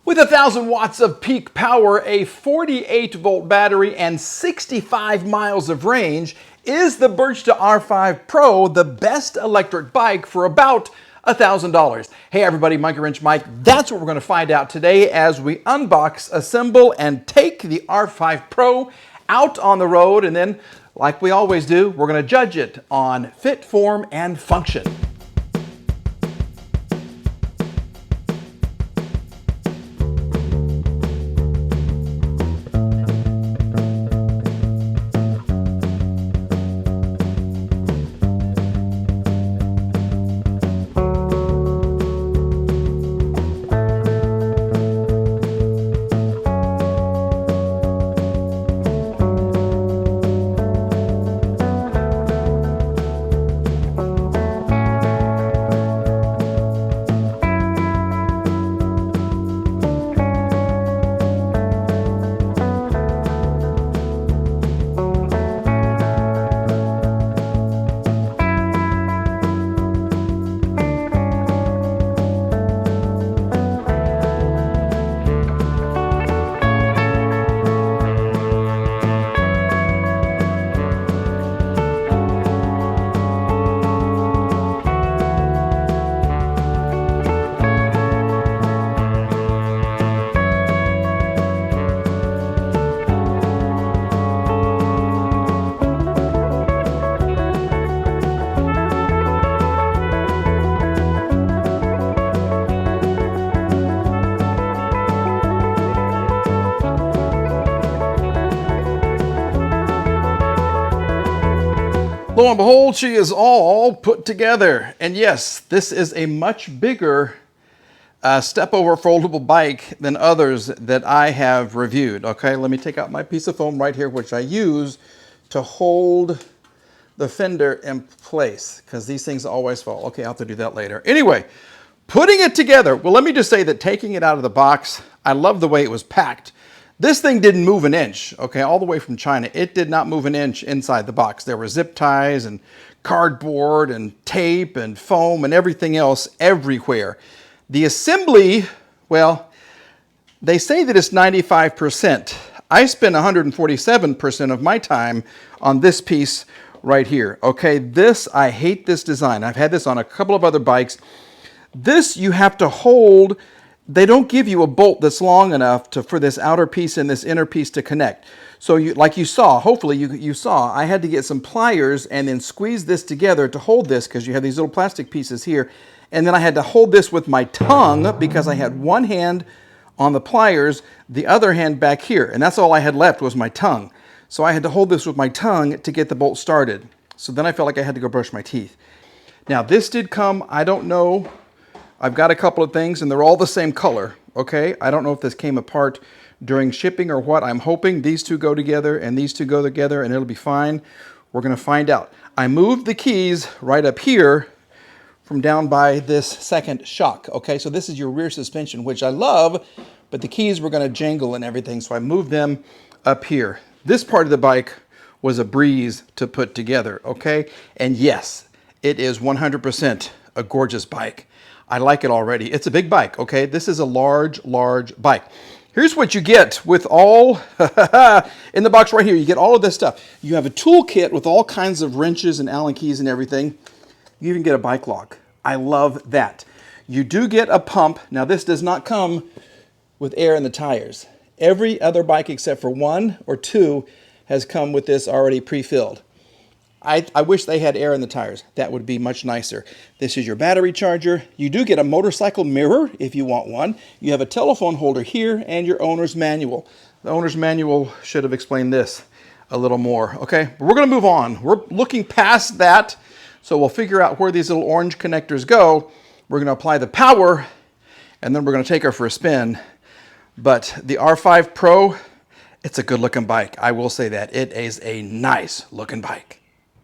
With 1,000 watts of peak power, a 48-volt battery, and 65 miles of range, is the Burchda R5 Pro the best electric bike for about $1,000? Hey everybody, Monkey Wrench Mike. That's what we're going to find out today as we unbox, assemble, and take the R5 Pro out on the road. And then, like we always do, we're going to judge it on fit, form, and function. Lo and behold, she is all put together. And yes, this is a much bigger step-over foldable bike than others that I have reviewed. Okay, let me take out my piece of foam right here, which I use to hold the fender in place, because these things always fall. Okay, I'll have to do that later. Anyway, putting it together. Well, let me just say that taking it out of the box, I love the way it was packed. This thing didn't move an inch, okay, all the way from China. It did not move an inch inside the box. There were zip ties and cardboard and tape and foam and everything else everywhere. The assembly, well, they say that it's 95%. I spent 147% of my time on this piece right here, okay? This, I hate this design. I've had this on a couple of other bikes. This you have to hold. They don't give you a bolt that's long enough for this outer piece and this inner piece to connect. So like you saw, hopefully you saw, I had to get some pliers and then squeeze this together to hold this, because you have these little plastic pieces here. And then I had to hold this with my tongue because I had one hand on the pliers, the other hand back here. And that's all I had left was my tongue. So I had to hold this with my tongue to get the bolt started. So then I felt like I had to go brush my teeth. Now this did come, I don't know, I've got a couple of things and they're all the same color, okay? I don't know if this came apart during shipping or what. I'm hoping these two go together and these two go together and it'll be fine. We're gonna find out. I moved the keys right up here from down by this second shock, okay? So this is your rear suspension, which I love, but the keys were gonna jangle and everything, so I moved them up here. This part of the bike was a breeze to put together, okay? And yes, it is 100% a gorgeous bike. I like it already. It's a big bike, okay? This is a large, large bike. Here's what you get with all, in the box right here, you get all of this stuff. You have a tool kit with all kinds of wrenches and Allen keys and everything. You even get a bike lock. I love that. You do get a pump. Now this does not come with air in the tires. Every other bike except for one or two has come with this already pre-filled. I wish they had air in the tires. That would be much nicer. This is your battery charger. You do get a motorcycle mirror if you want one. You have a telephone holder here and your owner's manual. The owner's manual should have explained this a little more, okay? But we're gonna move on. We're looking past that, so we'll figure out where these little orange connectors go. We're gonna apply the power, and then we're gonna take her for a spin. But the R5 Pro, it's a good looking bike. I will say that. It is a nice looking bike.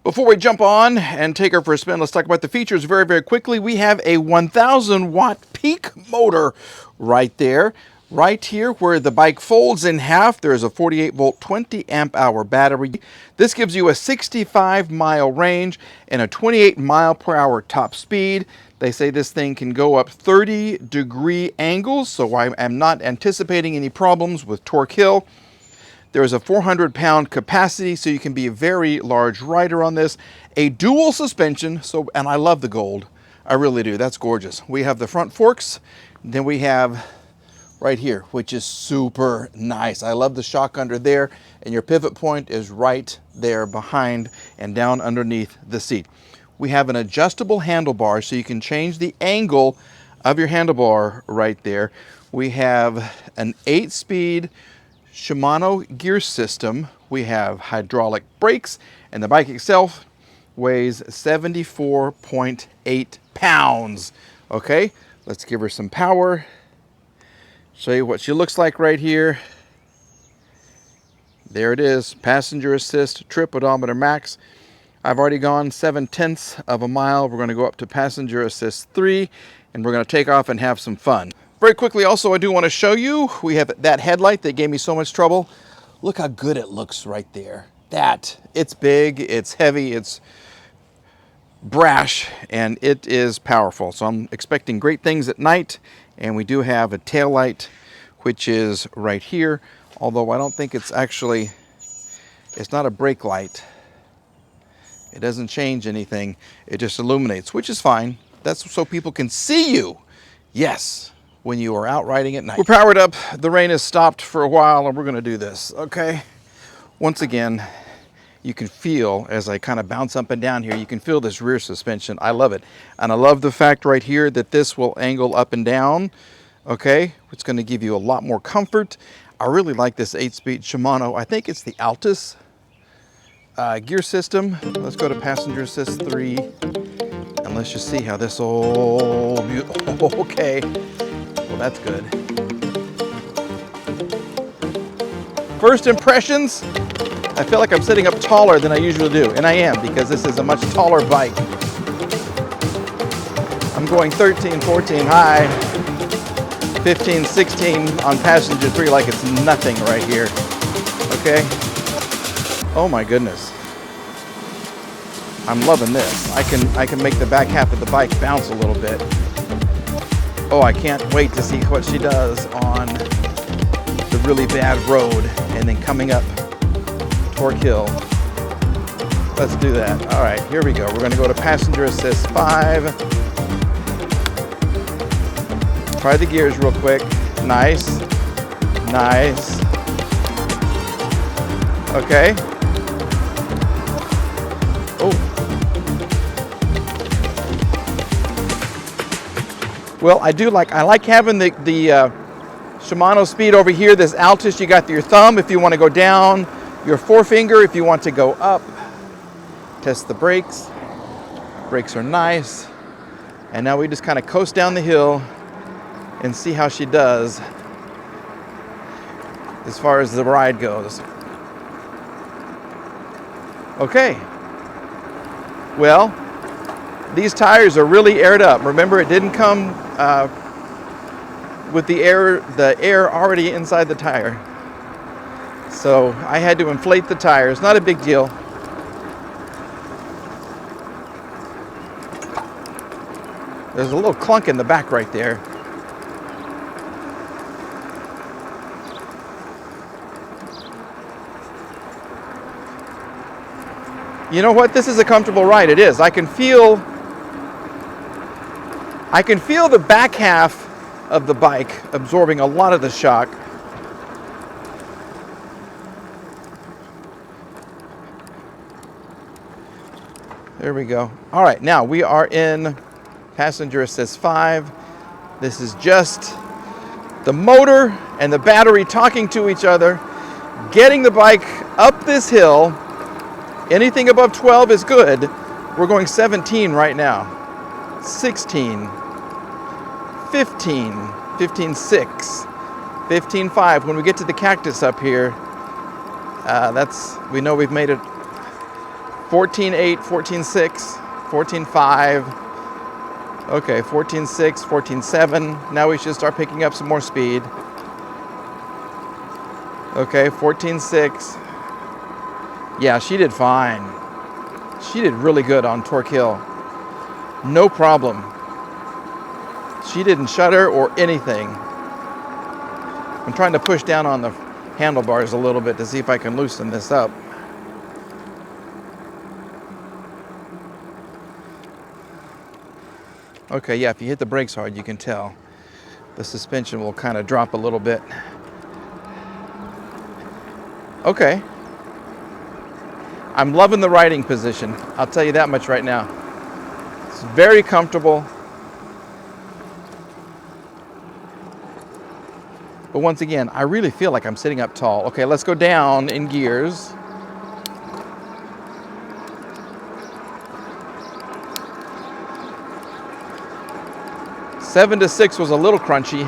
Before we jump on and take her for a spin, let's talk about the features very, very quickly. We have a 1,000 watt peak motor right there. Right here where the bike folds in half, there's a 48 volt 20 amp hour battery. This gives you a 65-mile range and a 28 mile per hour top speed. They say this thing can go up 30-degree angles, so I am not anticipating any problems with torque hill. There's a 400-pound capacity, so you can be a very large rider on this. A dual suspension, and I love the gold. I really do. That's gorgeous. We have the front forks, then we have right here, which is super nice. I love the shock under there, and your pivot point is right there behind and down underneath the seat. We have an adjustable handlebar, so you can change the angle of your handlebar right there. We have an 8-speed Shimano gear system. We have hydraulic brakes, and the bike itself weighs 74.8 pounds. Okay, let's give her some power. Show you what she looks like right here. There it is, passenger assist, trip odometer max. I've already gone 7/10 of a mile. We're going to go up to passenger assist 3, and we're going to take off and have some fun. Very quickly also, I do want to show you, we have that headlight that gave me so much trouble. Look how good it looks right there. It's big, it's heavy, it's brash, and it is powerful. So I'm expecting great things at night. And we do have a tail light, which is right here, although I don't think it's not a brake light. It doesn't change anything. It just illuminates, which is fine. That's so people can see you. Yes, when you are out riding at night. We're powered up. The rain has stopped for a while, and we're going to do this, okay? Once again, you can feel, as I kind of bounce up and down here, you can feel this rear suspension. I love it. And I love the fact right here that this will angle up and down, okay? It's going to give you a lot more comfort. I really like this 8-speed Shimano. I think it's the Altus gear system. Let's go to passenger assist 3. And let's just see how this okay. Well, that's good. First impressions. I feel like I'm sitting up taller than I usually do, and I am, because this is a much taller bike. I'm going 13, 14 high, 15, 16 on passenger 3 like it's nothing right here, okay? Oh my goodness. I'm loving this. I can make the back half of the bike bounce a little bit. Oh, I can't wait to see what she does on the really bad road and then coming up torque hill. Let's do that. All right, here we go. We're going to go to passenger assist 5. Try the gears real quick. Nice. Nice. Okay. Oh. Well, I like having the Shimano speed over here. This Altus, you got your thumb if you want to go down, your forefinger if you want to go up. Test the brakes. Brakes are nice. And now we just kind of coast down the hill and see how she does as far as the ride goes. Okay. Well, these tires are really aired up. Remember, it didn't come with the air already inside the tire. So I had to inflate the tires. Not a big deal. There's a little clunk in the back right there. You know what? This is a comfortable ride. It is. I can feel the back half of the bike absorbing a lot of the shock. There we go. All right, now we are in passenger assist 5. This is just the motor and the battery talking to each other, getting the bike up this hill. Anything above 12 is good. We're going 17 right now. 16, 15, 15.6, 15.5. When we get to the cactus up here, we know we've made it 14.8, 14.6, 14.5. Okay, 14.6, 14.7. Now we should start picking up some more speed. Okay, 14.6. Yeah, she did fine. She did really good on Torque Hill. No problem. She didn't shudder or anything. I'm trying to push down on the handlebars a little bit to see if I can loosen this up. Okay, yeah, if you hit the brakes hard, you can tell the suspension will kind of drop a little bit. Okay. I'm loving the riding position. I'll tell you that much right now. It's very comfortable. But once again, I really feel like I'm sitting up tall. Okay, let's go down in gears. Seven to 6 was a little crunchy.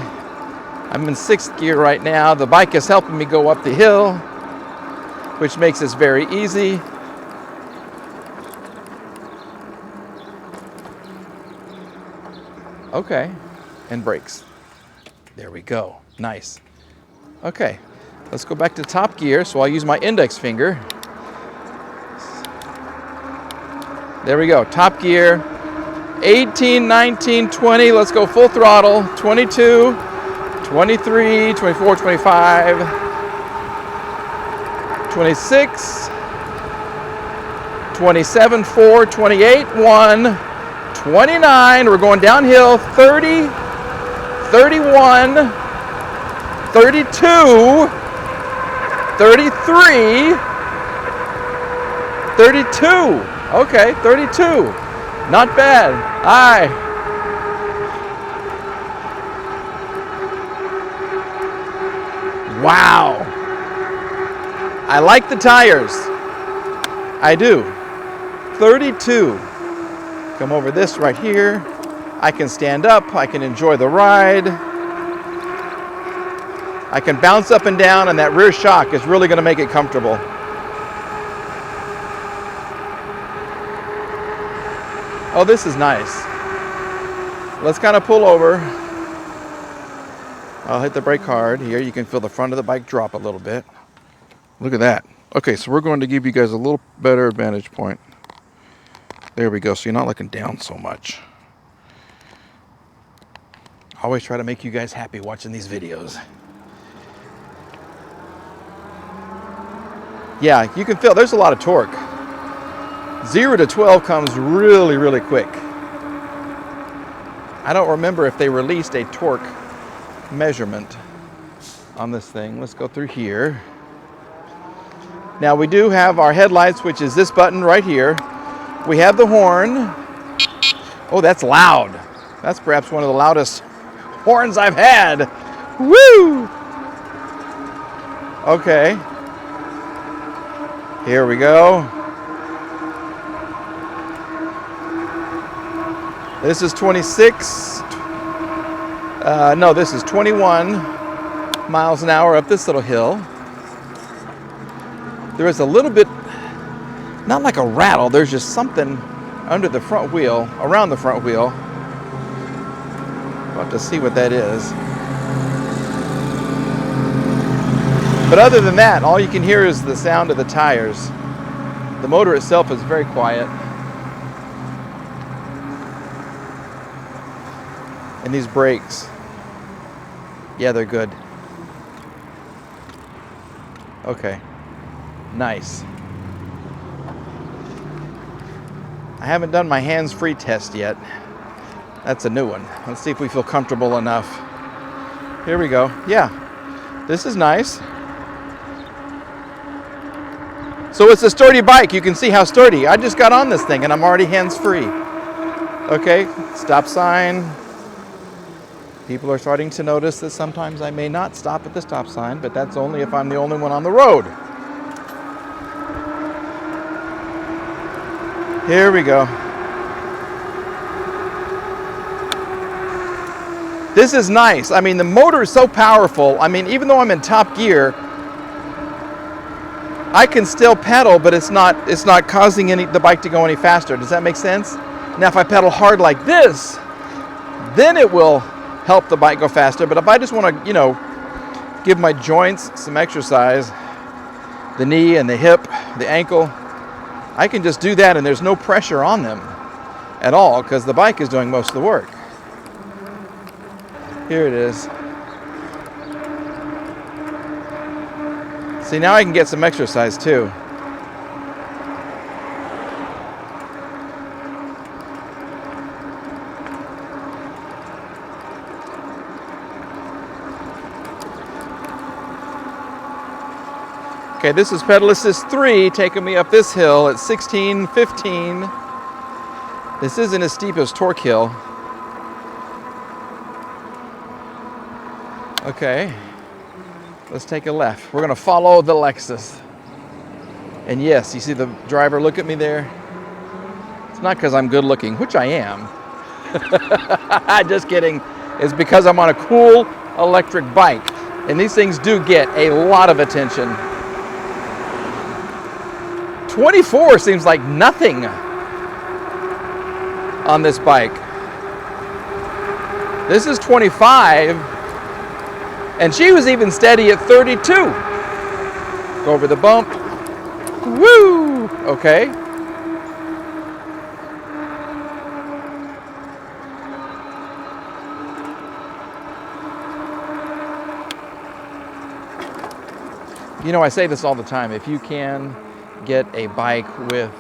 I'm in 6th gear right now. The bike is helping me go up the hill, which makes this very easy. Okay, and brakes. There we go, nice. Okay, let's go back to top gear. So I'll use my index finger. There we go, top gear. 18, 19, 20, let's go full throttle. 22, 23, 24, 25, 26, 27, 4, 28, 1, 29, we're going downhill, 30, 31, 32, 33, 32, okay, 32. Not bad. Aye. Wow. I like the tires. I do. 32. Come over this right here. I can stand up. I can enjoy the ride. I can bounce up and down, and that rear shock is really going to make it comfortable. Oh, this is nice. Let's kind of pull over. I'll hit the brake hard. Here you can feel the front of the bike drop a little bit. Look at that. Okay, so we're going to give you guys a little better vantage point. There we go, so you're not looking down so much. I always try to make you guys happy watching these videos. Yeah, you can feel there's a lot of torque. 0 to 12 comes really, really quick. I don't remember if they released a torque measurement on this thing. Let's go through here. Now we do have our headlights, which is this button right here. We have the horn. Oh, that's loud. That's perhaps one of the loudest horns I've had. Woo! Okay. Here we go. This is 26. No, this is 21 miles an hour up this little hill. There is a little bit, not like a rattle, there's just something under the front wheel, around the front wheel. We'll have to see what that is. But other than that, all you can hear is the sound of the tires. The motor itself is very quiet. And these brakes, yeah, they're good. Okay, nice. I haven't done my hands-free test yet. That's a new one. Let's see if we feel comfortable enough. Here we go. Yeah, this is nice. So it's a sturdy bike. You can see how sturdy. I just got on this thing and I'm already hands-free. Okay, stop sign. People are starting to notice that sometimes I may not stop at the stop sign, but that's only if I'm the only one on the road. Here we go. This is nice. I mean, the motor is so powerful. I mean, even though I'm in top gear, I can still pedal, but it's not causing the bike to go any faster. Does that make sense? Now, if I pedal hard like this, then it will help the bike go faster. But if I just want to, give my joints some exercise, the knee and the hip, the ankle. I can just do that and there's no pressure on them at all because the bike is doing most of the work. Here it is. See, now I can get some exercise too. Okay, this is pedal assist 3 taking me up this hill at 16:15. This isn't as steep as torque hill. Okay, let's take a left. We're gonna follow the Lexus. And yes, you see the driver look at me there? It's not because I'm good looking, which I am. Just kidding. It's because I'm on a cool electric bike. And these things do get a lot of attention. 24 seems like nothing on this bike. This is 25, and she was even steady at 32. Go over the bump. Woo! Okay. You know, I say this all the time. If you can get a bike with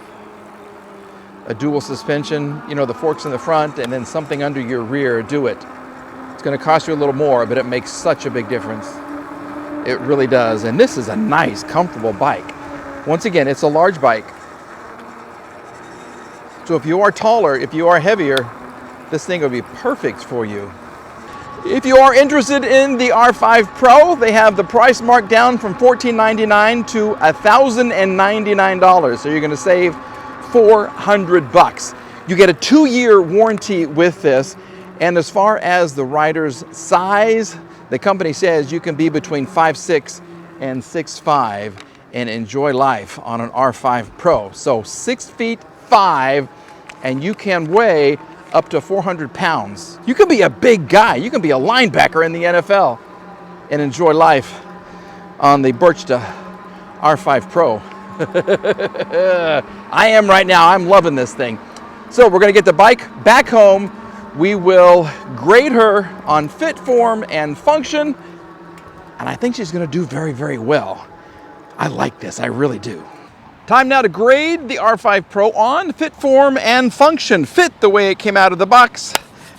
a dual suspension, you know, the forks in the front and then something under your rear, do it. It's going to cost you a little more, but it makes such a big difference. It really does. And this is a nice, comfortable bike. Once again, it's a large bike. So if you are taller, if you are heavier, this thing will be perfect for you. If you are interested in the R5 Pro, they have the price marked down from $1,499 to $1,099. So you're going to save $400. You get a 2-year warranty with this. And as far as the rider's size, the company says you can be between 5'6" and 6'5" and enjoy life on an R5 Pro. So 6'5", and you can weigh up to 400 pounds. You can be a big guy. You can be a linebacker in the NFL and enjoy life on the Burchda R5 Pro. I am right now. I'm loving this thing. So we're going to get the bike back home. We will grade her on fit, form, and function. And I think she's going to do very, very well. I like this. I really do. Time now to grade the R5 Pro on fit, form, and function. Fit the way it came out of the box.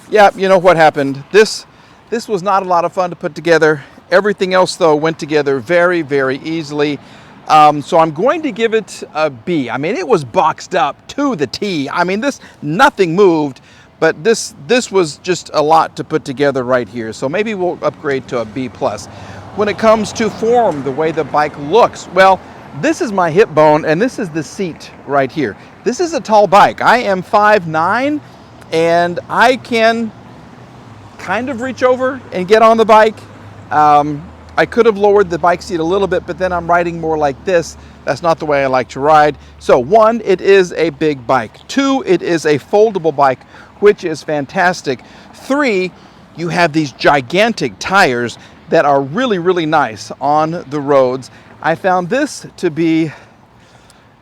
Yeah, you know what happened. This was not a lot of fun to put together. Everything else, though, went together very, very easily. So I'm going to give it a B. I mean, it was boxed up to the T. I mean, nothing moved, but this was just a lot to put together right here. So maybe we'll upgrade to a B+. When it comes to form, the way the bike looks, well, this is my hip bone, and this is the seat right here. This is a tall bike. I am 5'9", and I can kind of reach over and get on the bike. I could have lowered the bike seat a little bit, but then I'm riding more like this. That's not the way I like to ride. So 1, it is a big bike. 2, it is a foldable bike, which is fantastic. 3, you have these gigantic tires that are really, really nice on the roads. I found this to be,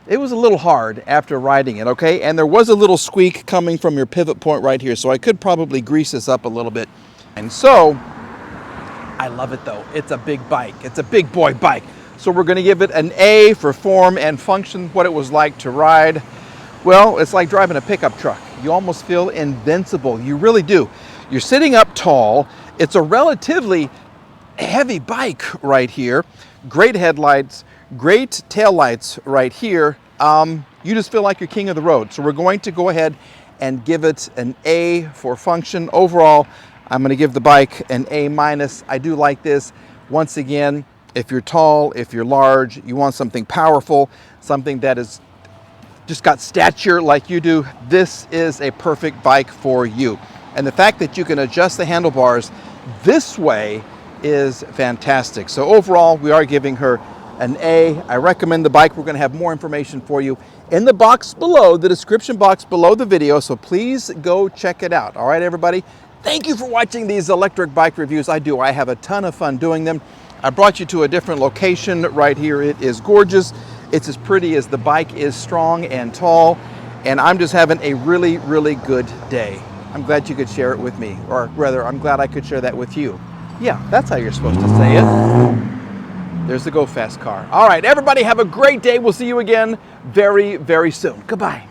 it was a little hard after riding it, okay? And there was a little squeak coming from your pivot point right here, so I could probably grease this up a little bit. And so, I love it though. It's a big bike. It's a big boy bike. So we're gonna give it an A for form and function, what it was like to ride. Well, it's like driving a pickup truck. You almost feel invincible. You really do. You're sitting up tall. It's a relatively heavy bike right here. Great headlights, great taillights right here. You just feel like you're king of the road. So we're going to go ahead and give it an A for function. Overall, I'm going to give the bike an A-. I do like this. Once again, if you're tall, if you're large, you want something powerful, something that is just got stature like you do, this is a perfect bike for you. And the fact that you can adjust the handlebars this way is fantastic. So overall, we are giving her an A. I recommend the bike. We're going to have more information for you in the box below, the description box below the video, so please go check it out. All right, everybody? Thank you for watching these electric bike reviews. I have a ton of fun doing them. I brought you to a different location right here. It is gorgeous. It's as pretty as the bike is strong and tall, and I'm just having a really, really good day. I'm glad you could share it with me, or rather, I'm glad I could share that with you. Yeah, that's how you're supposed to say it. There's the Go Fast car. All right, everybody have a great day. We'll see you again very, very soon. Goodbye.